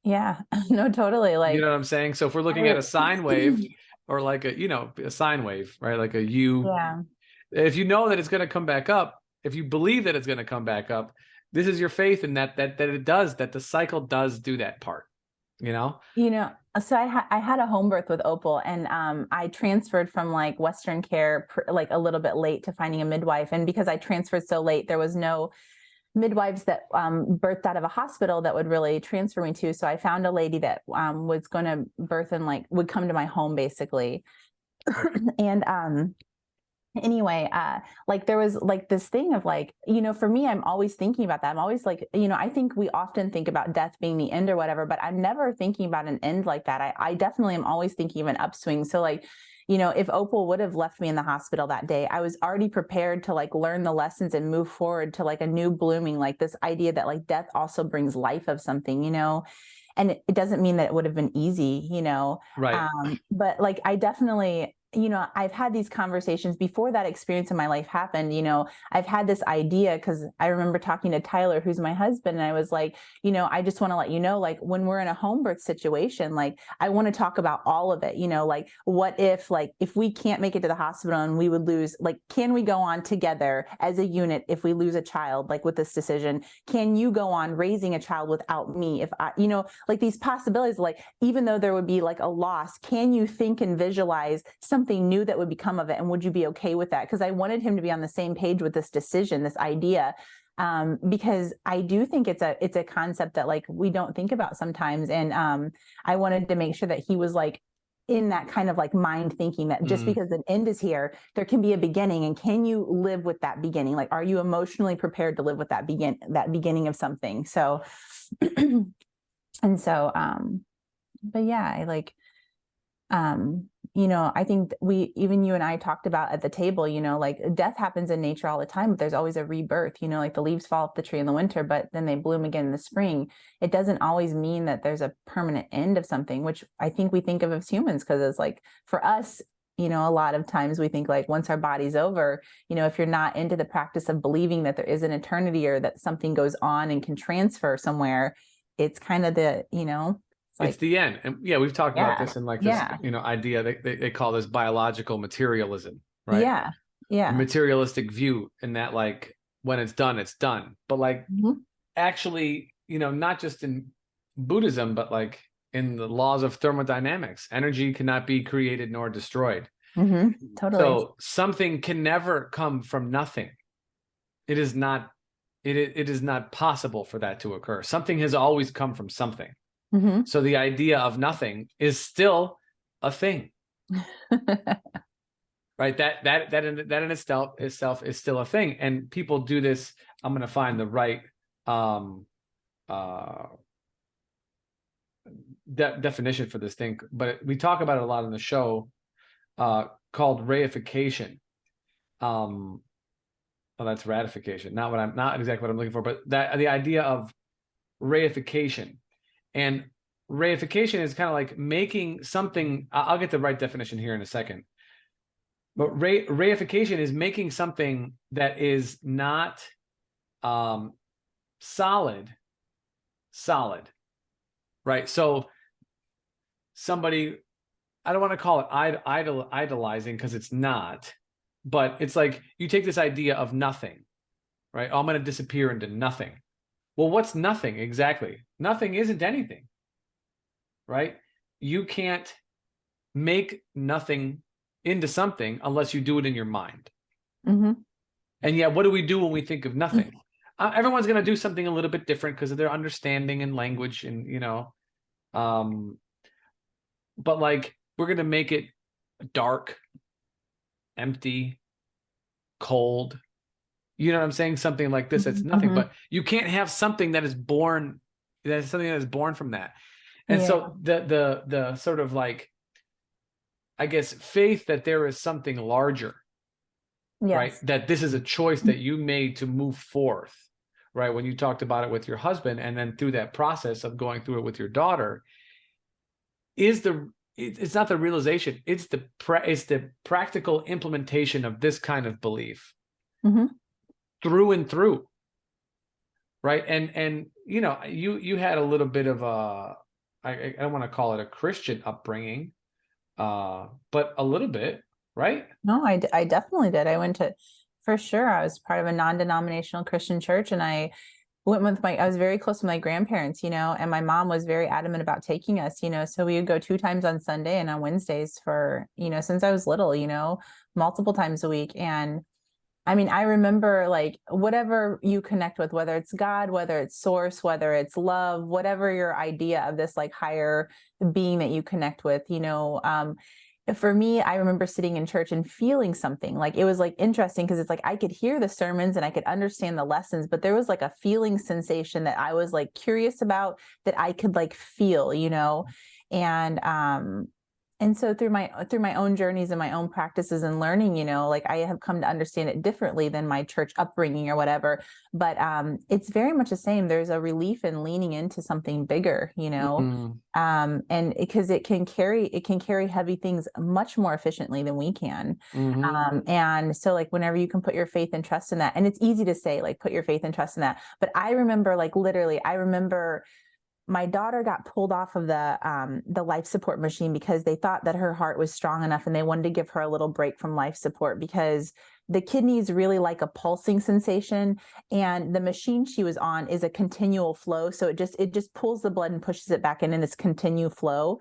Yeah. No, totally. You Like know what I'm saying? So if we're looking at I, a sine wave, or like a, a sine wave, right? Like a U, yeah. if you know that it's going to come back up, if you believe that it's going to come back up, this is your faith in that it does, that the cycle does do that part, you know? So I had a home birth with Opal, and I transferred from like Western care like a little bit late to finding a midwife. And because I transferred so late, there was no midwives that birthed out of a hospital that would really transfer me to. So I found a lady that was going to birth and like would come to my home basically. And anyway, like there was like this thing of like, for me, I'm always thinking about that. I'm always like, I think we often think about death being the end or whatever, but I'm never thinking about an end like that. I definitely am always thinking of an upswing. So like, if Opal would have left me in the hospital that day, I was already prepared to like learn the lessons and move forward to like a new blooming, like this idea that like death also brings life of something, and it doesn't mean that it would have been easy, Right. but like I definitely, I've had these conversations before that experience in my life happened. I've had this idea because I remember talking to Tyler, who's my husband, and I was like, I just want to let you know, like when we're in a home birth situation, like I want to talk about all of it, like what if, like, if we can't make it to the hospital and we would lose, like, can we go on together as a unit if we lose a child, like with this decision? Can you go on raising a child without me? If I, like these possibilities, like even though there would be like a loss, can you think and visualize something new that would become of it, and would you be okay with that? Because I wanted him to be on the same page with this decision, this idea, because I do think it's a concept that like we don't think about sometimes, and I wanted to make sure that he was like in that kind of like mind thinking that just Mm. because an end is here, there can be a beginning, and can you live with that beginning? Like, are you emotionally prepared to live with that beginning of something? So and so but yeah, I like I think even you and I talked about at the table, like death happens in nature all the time, but there's always a rebirth, like the leaves fall off the tree in the winter, but then they bloom again in the spring. It doesn't always mean that there's a permanent end of something, which I think we think of as humans, because it's like for us, a lot of times we think like once our body's over, if you're not into the practice of believing that there is an eternity or that something goes on and can transfer somewhere, it's kind of it's It's like, the end. And yeah, we've talked about yeah, this in like this, yeah, idea they call this biological materialism, right? yeah, A yeah. materialistic view in that like when it's done, it's done. But like Mhm. actually, not just in Buddhism, but like in the laws of thermodynamics, energy cannot be created nor destroyed. Totally. So something can never come from nothing. It is not it is not possible for that to occur. Something has always come from something. Hmm. So the idea of nothing is still a thing, right? That in itself is still a thing. And people do this. I'm going to find the right um, uh, definition for this thing, but we talk about it a lot on the show, called reification. Um, well, that's ratification. Not exactly what I'm looking for, but that the idea of reification. And reification is kind of like making something. I'll get the right definition here in a second. But reification is making something that is not um, solid, right? So somebody, I don't want to call it idolizing because it's not, but it's like you take this idea of nothing, right? Oh, I'm going to disappear into nothing. Well, what's nothing exactly? Nothing isn't anything, right? You can't make nothing into something unless you do it in your mind. Hmm. And yet, what do we do when we think of nothing? Everyone's going to do something a little bit different because of their understanding and language, and um, but like we're going to make it dark, empty, cold. You know what I'm saying? Something like this. It's nothing, Hmm. but you can't have something that is born. That is something that is born from that. And Yeah. so the sort of like, I guess, faith that there is something larger, right? Yes. That this is a choice that you made to move forth, right? When you talked about it with your husband, and then through that process of going through it with your daughter, it's not the realization, it's the practical implementation of this kind of belief Hmm. through and through, right? And you had a little bit of I don't want to call it a Christian upbringing, but a little bit, right? No, I definitely did. I went to, for sure, I was part of a non-denominational Christian church, and I was very close to my grandparents, and my mom was very adamant about taking us, so we would go 2 times on Sunday and on Wednesdays for, since I was little, multiple times a week. And I mean, I remember like whatever you connect with, whether it's God, whether it's source, whether it's love, whatever your idea of this like higher being that you connect with, for me, I remember sitting in church and feeling something like it was like interesting because it's like I could hear the sermons and I could understand the lessons, but there was like a feeling sensation that I was like curious about that I could like feel, and and so through my own journeys and my own practices and learning, like I have come to understand it differently than my church upbringing or whatever. But it's very much the same. There's a relief in leaning into something bigger, Mm-hmm. and because it can carry heavy things much more efficiently than we can. Mm-hmm. And so like whenever you can put your faith and trust in that, and it's easy to say like put your faith and trust in that, but I remember like literally, I remember my daughter got pulled off of the life support machine because they thought that her heart was strong enough and they wanted to give her a little break from life support because the kidneys really like a pulsing sensation, and the machine she was on is a continual flow, so it just pulls the blood and pushes it back in this continual flow.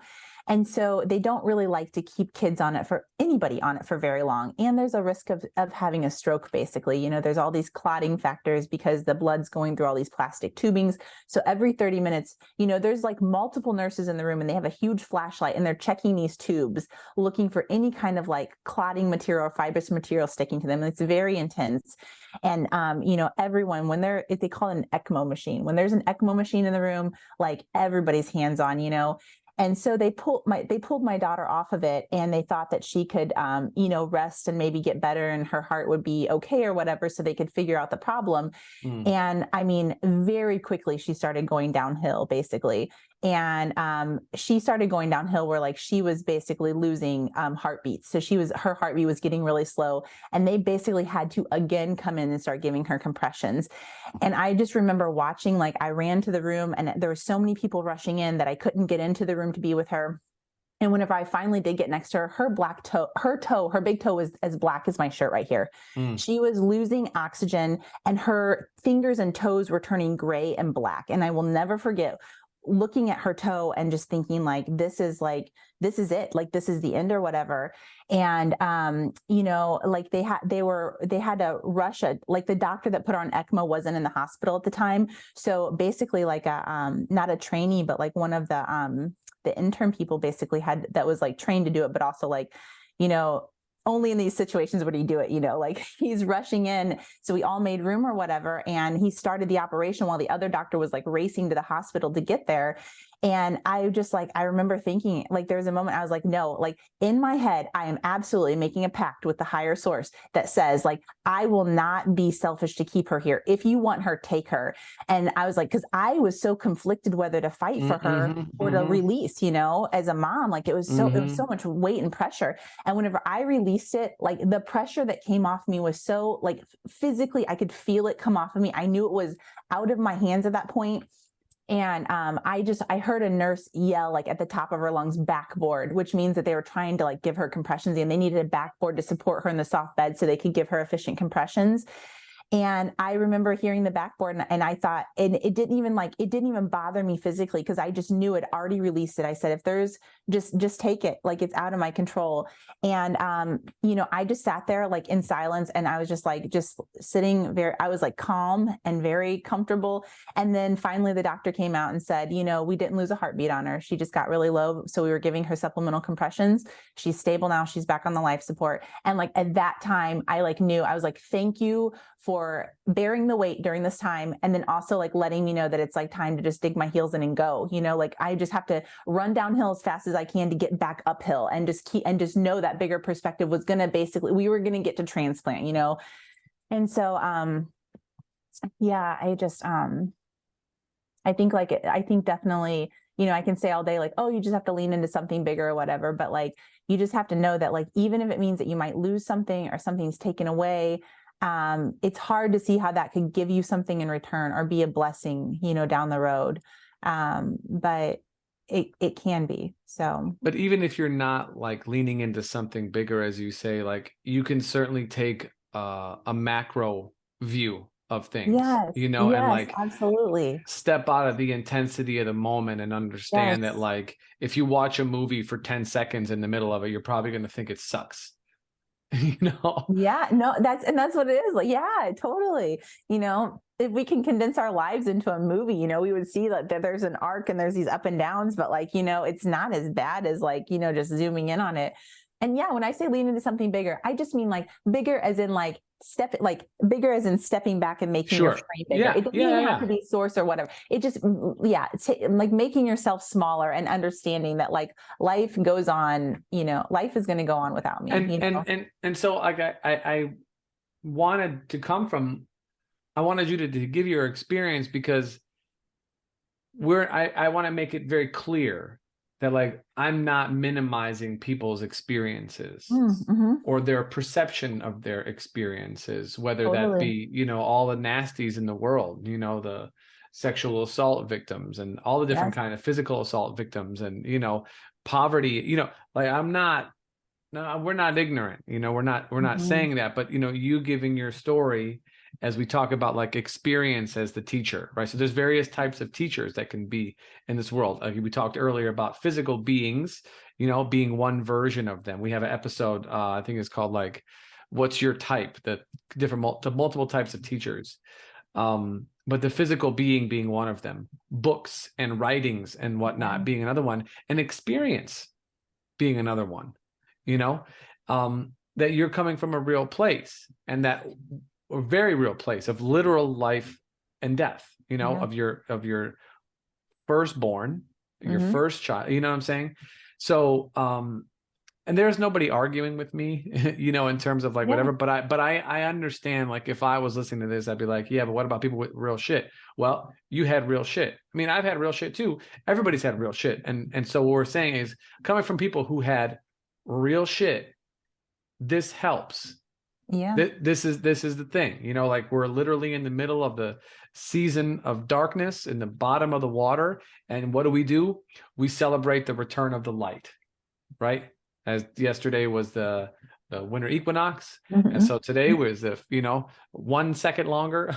And so they don't really like to keep kids on it, for anybody on it, for very long. And there's a risk of having a stroke, basically. There's all these clotting factors because the blood's going through all these plastic tubings. So every 30 minutes, there's like multiple nurses in the room and they have a huge flashlight and they're checking these tubes, looking for any kind of like clotting material or fibrous material sticking to them. And it's very intense. And, everyone, if they call it an ECMO machine, when there's an ECMO machine in the room, like everybody's hands on, and so they pulled my daughter off of it, and they thought that she could, rest and maybe get better and her heart would be okay or whatever, so they could figure out the problem. Mm. And I mean, very quickly she started going downhill, basically. And she started going downhill where like she was basically losing heartbeats. So her heartbeat was getting really slow, and they basically had to again come in and start giving her compressions. And I just remember watching, like I ran to the room and there were so many people rushing in that I couldn't get into the room to be with her. And whenever I finally did get next to her, her big toe was as black as my shirt right here. Mm. She was losing oxygen and her fingers and toes were turning gray and black. And I will never forget looking at her toe and just thinking like, this is it, like this is the end or whatever. And like they had to rush it. Like the doctor that put her on ECMO wasn't in the hospital at the time. So basically like not a trainee, but like one of the intern people basically that was like trained to do it, but also like, only in these situations would he do it, like he's rushing in. So we all made room or whatever. And he started the operation while the other doctor was like racing to the hospital to get there. And I remember thinking, like, there was a moment I was like, no, like in my head, I am absolutely making a pact with the higher source that says, like, I will not be selfish to keep her here. If you want her, take her. And I was like, because I was so conflicted whether to fight for her Mm-hmm. or to release, as a mom, like it was so much weight and pressure. And whenever I released it, like the pressure that came off me was so like physically, I could feel it come off of me. I knew it was out of my hands at that point. And I heard a nurse yell like at the top of her lungs, backboard, which means that they were trying to like give her compressions, and they needed a backboard to support her in the soft bed so they could give her efficient compressions. And I remember hearing the backboard and I thought, and it didn't even bother me physically because I just knew it already released it. I said, if there's just take it, like it's out of my control. And, I just sat there like in silence, and I was just sitting I was like calm and very comfortable. And then finally the doctor came out and said, we didn't lose a heartbeat on her. She just got really low. So we were giving her supplemental compressions. She's stable now. She's back on the life support. And like at that time, I like knew, I was like, thank you for bearing the weight during this time. And then also like letting me know that it's like time to just dig my heels in and go, like I just have to run downhill as fast as I can to get back uphill, and just know that bigger perspective was going to we were going to get to transplant, And so, yeah, I think definitely, I can say all day, like, oh, you just have to lean into something bigger or whatever. But like, you just have to know that like, even if it means that you might lose something or something's taken away, it's hard to see how that could give you something in return or be a blessing, down the road. But it can be. So, but even if you're not like leaning into something bigger, as you say, like you can certainly take a macro view of things, yes, you know, and yes, like absolutely. step out of the intensity of the moment and understand that Yes. like if you watch a movie for 10 seconds in the middle of it, you're probably going to think it sucks. You know? Yeah, no, that's what it is. Like, yeah, totally. If we can condense our lives into a movie, we would see that there's an arc and there's these up and downs, but like, it's not as bad as like, just zooming in on it. And yeah, when I say lean into something bigger, I just mean like bigger as in like bigger as in stepping back and making your Sure. frame bigger. Yeah. It doesn't Yeah. even have to Yeah. be source or whatever. It just, yeah, like making yourself smaller and understanding that like life goes on, life is going to go on without me, And so like I wanted to come from, I wanted you to give your experience because I want to make it very clear that like I'm not minimizing people's experiences Mm-hmm. or their perception of their experiences, whether that Totally. be, all the nasties in the world, the sexual assault victims and all the different Yes. kind of physical assault victims and, poverty, like I'm not, no, we're not ignorant, we're not Mm-hmm. saying that, but you giving your story as we talk about like experience as the teacher, right? So there's various types of teachers that can be in this world. Like we talked earlier about physical beings, being one version of them. We have an episode, I think it's called like, what's your type? The the multiple types of teachers. But the physical being one of them, books and writings and whatnot Yeah. being another one, and experience being another one, you know, that you're coming from a real place and that a very real place of literal life and death, Yeah. of your firstborn, your Mm-hmm. first child, you know what I'm saying? So, and there's nobody arguing with me, in terms of like Yeah. whatever, but I understand like if I was listening to this, I'd be like, yeah, but what about people with real shit? Well, you had real shit. I mean, I've had real shit too. Everybody's had real shit. And so what we're saying is coming from people who had real shit, this helps. Yeah. This is the thing, like we're literally in the middle of the season of darkness in the bottom of the water. And what do? We celebrate the return of the light, right? As yesterday was the winter equinox, and Mm-hmm. so today was the 1 second longer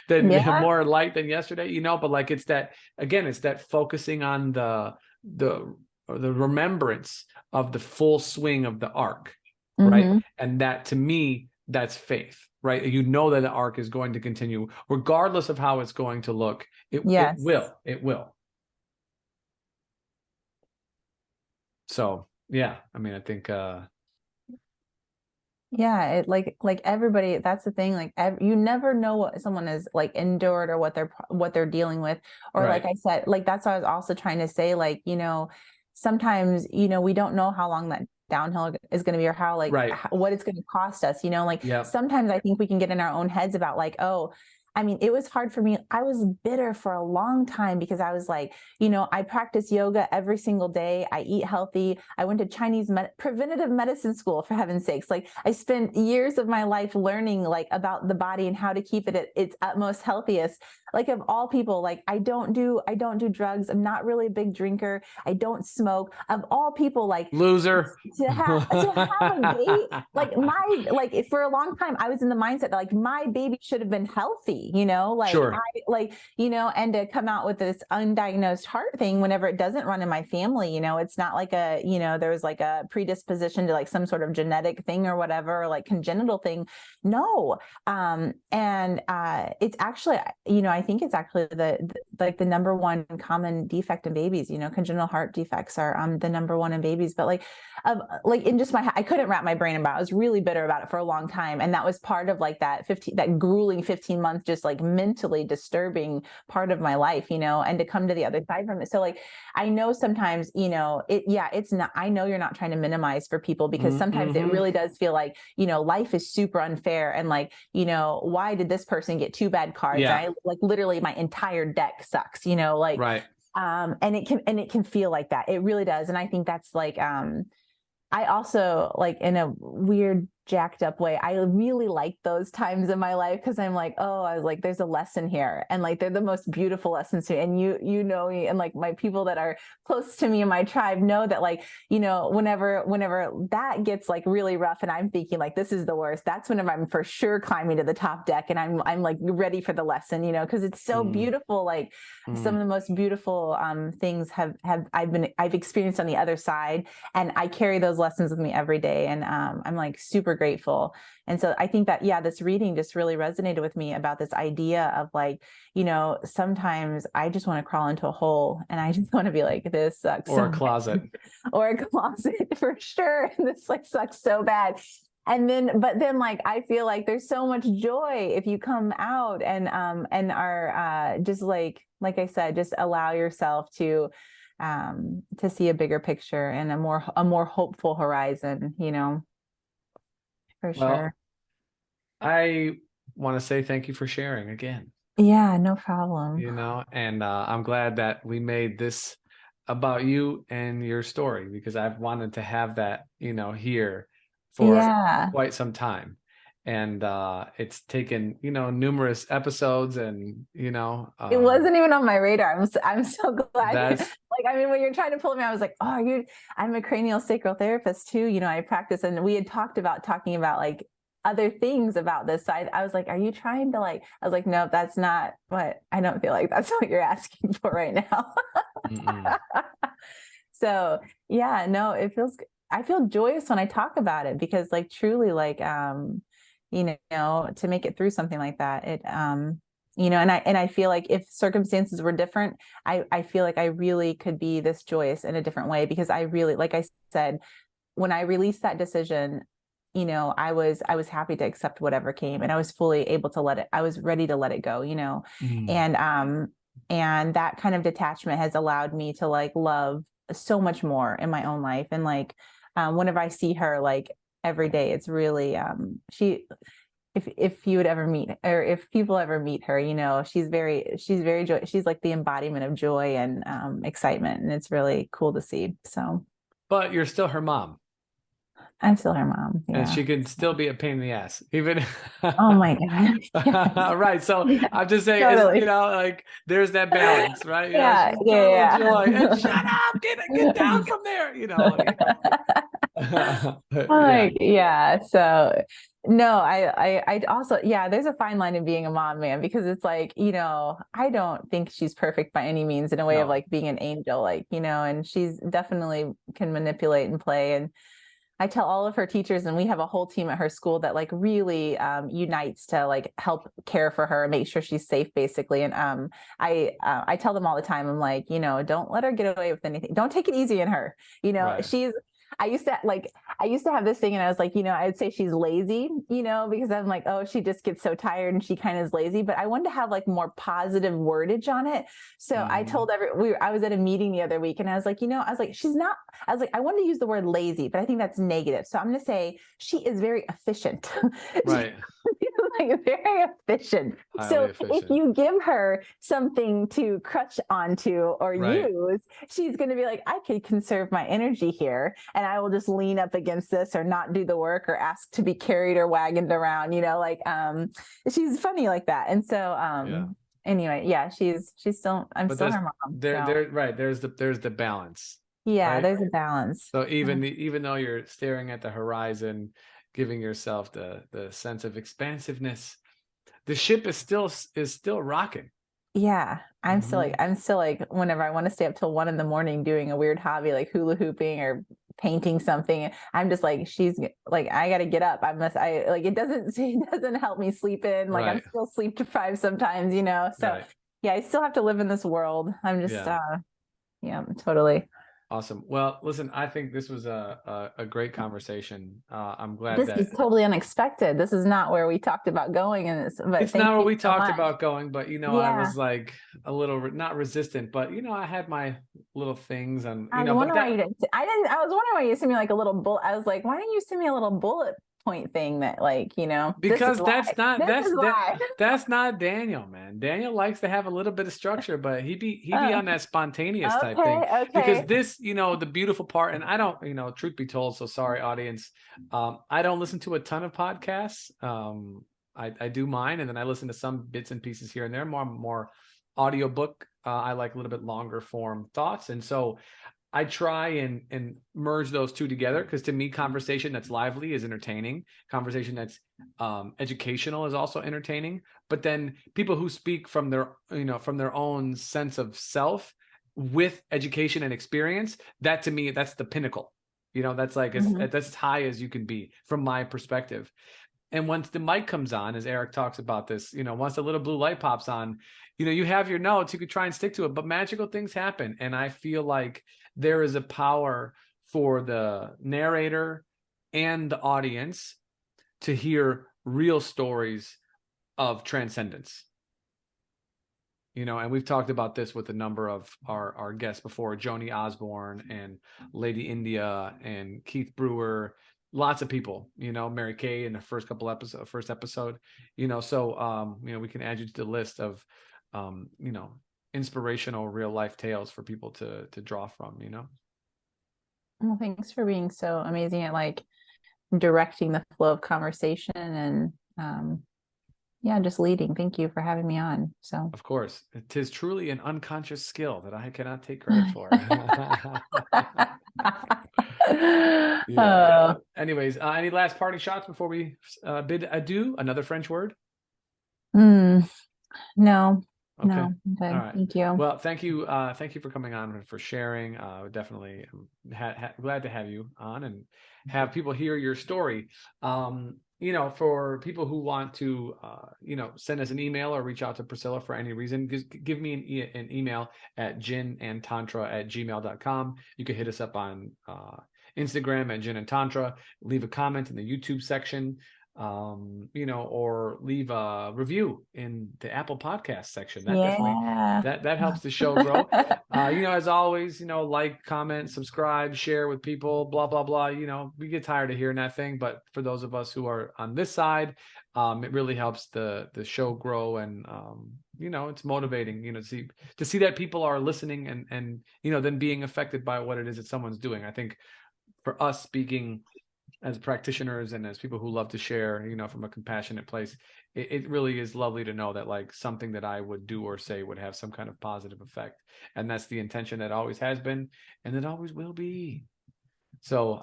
than Yeah. more light than yesterday. But like it's that again, it's that focusing on the remembrance of the full swing of the arc, right? Mm-hmm. And that to me, that's faith, right? That the arc is going to continue regardless of how it's going to look. It Yes. will. So yeah, I mean, I think Yeah, it like everybody, that's the thing, like you never know what someone is like endured or what they're dealing with. Or like right, I said, like that's what I was also trying to say, like, sometimes, we don't know how long that downhill is going to be or how like right, what it's going to cost us, like yep, sometimes I think we can get in our own heads about like, oh, I mean, it was hard for me. I was bitter for a long time because I was like, I practice yoga every single day. I eat healthy. I went to preventative medicine school, for heaven's sakes. Like I spent years of my life learning like about the body and how to keep it at its utmost healthiest. Like of all people, like I don't do drugs. I'm not really a big drinker. I don't smoke. Of all people, like loser. to have a baby, like for a long time I was in the mindset that like my baby should have been healthy, like Sure. and to come out with this undiagnosed heart thing whenever it doesn't run in my family, it's not like there's like a predisposition to like some sort of genetic thing or whatever, or like congenital thing. No. And it's actually, I think it's actually the number one common defect in babies. Congenital heart defects are the number one in babies. But like in just I couldn't wrap my brain about it. I was really bitter about it for a long time, and that was part of like that grueling 15-month, just like mentally disturbing part of my life. And to come to the other side from it. So like I know sometimes, it's not. I know you're not trying to minimize for people, because sometimes it really does feel like life is super unfair, and like why did this person get 2 bad cards? Yeah. And I like literally my entire deck sucks. Like Right. and it can feel like that. It really does. And I think that's like I also like in a weird jacked up way. I really like those times in my life because I'm like, oh, I was like, there's a lesson here, and like they're the most beautiful lessons to me. And you know me, and like my people that are close to me in my tribe know that, like, you know, whenever that gets like really rough and I'm thinking like this is the worst, that's whenever I'm for sure climbing to the top deck and I'm like ready for the lesson, you know, because it's so beautiful. Like some of the most beautiful things I've experienced on the other side, and I carry those lessons with me every day, and I'm like super grateful. And so I think that, yeah, this reading just really resonated with me about this idea of like, you know, sometimes I just want to crawl into a hole and I just want to be like, this sucks Or so a closet. or a closet for sure. This like sucks so bad. And then, but then like, I feel like there's so much joy if you come out and are just like I said, just allow yourself to see a bigger picture and a more hopeful horizon, you know, for Well, sure. I want to say thank you for sharing again, Yeah, no problem. you know, and I'm glad that we made this about you and your story, because I've wanted to have that, you know, here for Yeah. quite some time. And it's taken, you know, numerous episodes, and, you know, It wasn't even on my radar. I'm so glad. that's Like, I mean, when you're trying to pull me, I was like, oh, I'm a cranial sacral therapist too. You know, I practice, and we had talking about like other things about this. So I was like, are you trying to like, I was like, no, that's not what, I don't feel like that's what you're asking for right now. So yeah, no, I feel joyous when I talk about it because like truly like, you know, to make it through something like that, you know, and I feel like if circumstances were different, I feel like I really could be this joyous in a different way because I really, like I said, when I released that decision, you know, I was happy to accept whatever came, and I was fully able to I was ready to let it go, you know. Mm. And that kind of detachment has allowed me to like love so much more in my own life. And like whenever I see her like every day, it's really she if you would ever meet, or if people ever meet her, you know, she's very joy. She's like the embodiment of joy and excitement, and it's really cool to see. So But you're still her mom, I'm still her mom. and Yeah. she can still be a pain in the ass, even. Oh my God. Yes. Right. So Yeah, I'm just saying, is, you totally. know, like there's that balance, right? You know, Yeah, she's total yeah, joy, and shut yeah. up, get down from there, you know, like, yeah. Like, yeah. So no, I also, yeah, there's a fine line in being a mom, man, because it's like, you know, I don't think she's perfect by any means in a way of No. like being an angel, like, you know, and she's definitely can manipulate and play. And I tell all of her teachers, and we have a whole team at her school that like really unites to like help care for her and make sure she's safe, basically. And I tell them all the time, I'm like, you know, don't let her get away with anything. Don't take it easy in her. You know, Right. I used to have this thing, and I was like, you know, I would say she's lazy, you know, because I'm like, oh, she just gets so tired and she kind of is lazy. But I wanted to have like more positive wordage on it. So I Mhm. told I was at a meeting the other week, and I was like, you know, I was like, she's not, I was like, I wanted to use the word lazy, but I think that's negative. So I'm going to say she is very efficient. Right. Like very efficient. Highly So if efficient. you give her something to crutch onto or Right. use, she's going to be like, I could conserve my energy here, and I will just lean up against this or not do the work or ask to be carried or wagoned around, you know, like she's funny like that. And so Yeah. anyway, yeah, she's still, I'm But still that's her mom. So there, right. There's the balance, yeah, right? there's a balance. So even though you're staring at the horizon, giving yourself the sense of expansiveness, the ship is still rocking. Yeah, Hmm. I'm still like whenever I want to stay up till 1 in the morning doing a weird hobby like hula hooping or painting something, I'm just like, she's like, I gotta get up. I like it doesn't help me sleep in. Like I'm Right. still sleep deprived sometimes, you know. So Right. yeah, I still have to live in this world. I'm just Yeah. yeah, totally. Awesome. Well, listen, I think this was a great conversation. I'm glad This that is totally unexpected. This is not where we talked about going in this, but it's thank not what you we so talked much. about going, but, you know, I Yeah. was like a little not resistant, but, you know, I had my little things, and, I you was know, but wondering why you that didn't. I didn't. I was wondering why you sent me like a little bullet. I was like, why didn't you send me a little bullet point thing that like, this is Because why. This is why. that's not Daniel, man. Daniel likes to have a little bit of structure, but he be on that spontaneous type thing. Okay, Because okay. this, the beautiful part, and I don't, truth be told, so sorry, audience. I don't listen to a ton of podcasts. I do mine, and then I listen to some bits and pieces here and there, more audiobook. I like a little bit longer form thoughts, and so I try and merge those two together, because to me, conversation that's lively is entertaining. Conversation that's educational is also entertaining. But then people who speak from their own sense of self with education and experience, that to me, that's the pinnacle. That's like Mhm. that's as high as you can be from my perspective. And once the mic comes on, as Eric talks about this, once the little blue light pops on, you have your notes, you could try and stick to it, but magical things happen. And I feel like there is a power for the narrator and the audience to hear real stories of transcendence. And we've talked about this with a number of our guests before, Joni Osborne and Lady India and Keith Brewer, lots of people, Mary Kay in the first episode, so we can add you to the list of inspirational real life tales for people to draw from. Well, thanks for being so amazing at like directing the flow of conversation and yeah, just leading. Thank you for having me on. So Of course, it is truly an unconscious skill that I cannot take credit for. Yeah. Oh, Anyways, any last parting shots before we bid adieu? Another French word? mm, no, Okay. no, I'm All good. right. Thank you. Well, thank you. Thank you for coming on and for sharing. Definitely glad to have you on and have people hear your story. For people who want to, send us an email or reach out to Priscilla for any reason, just give me an email at ginandtantra@gmail.com. You can hit us up on Instagram at Gin and Tantra. Leave a comment in the YouTube section, or leave a review in the Apple Podcast section. That definitely Yeah. that helps the show grow. As always, like, comment, subscribe, share with people, blah blah blah. We get tired of hearing that thing, but for those of us who are on this side, it really helps the show grow, and it's motivating, to see that people are listening and then being affected by what it is that someone's doing. I think for us, speaking as practitioners and as people who love to share, from a compassionate place, it really is lovely to know that like something that I would do or say would have some kind of positive effect. And that's the intention that always has been, and it always will be. So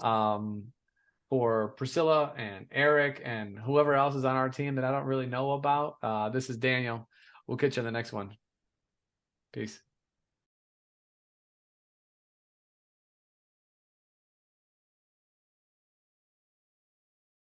for Priscilla and Eric and whoever else is on our team that I don't really know about, this is Daniel. We'll catch you on the next one. Peace.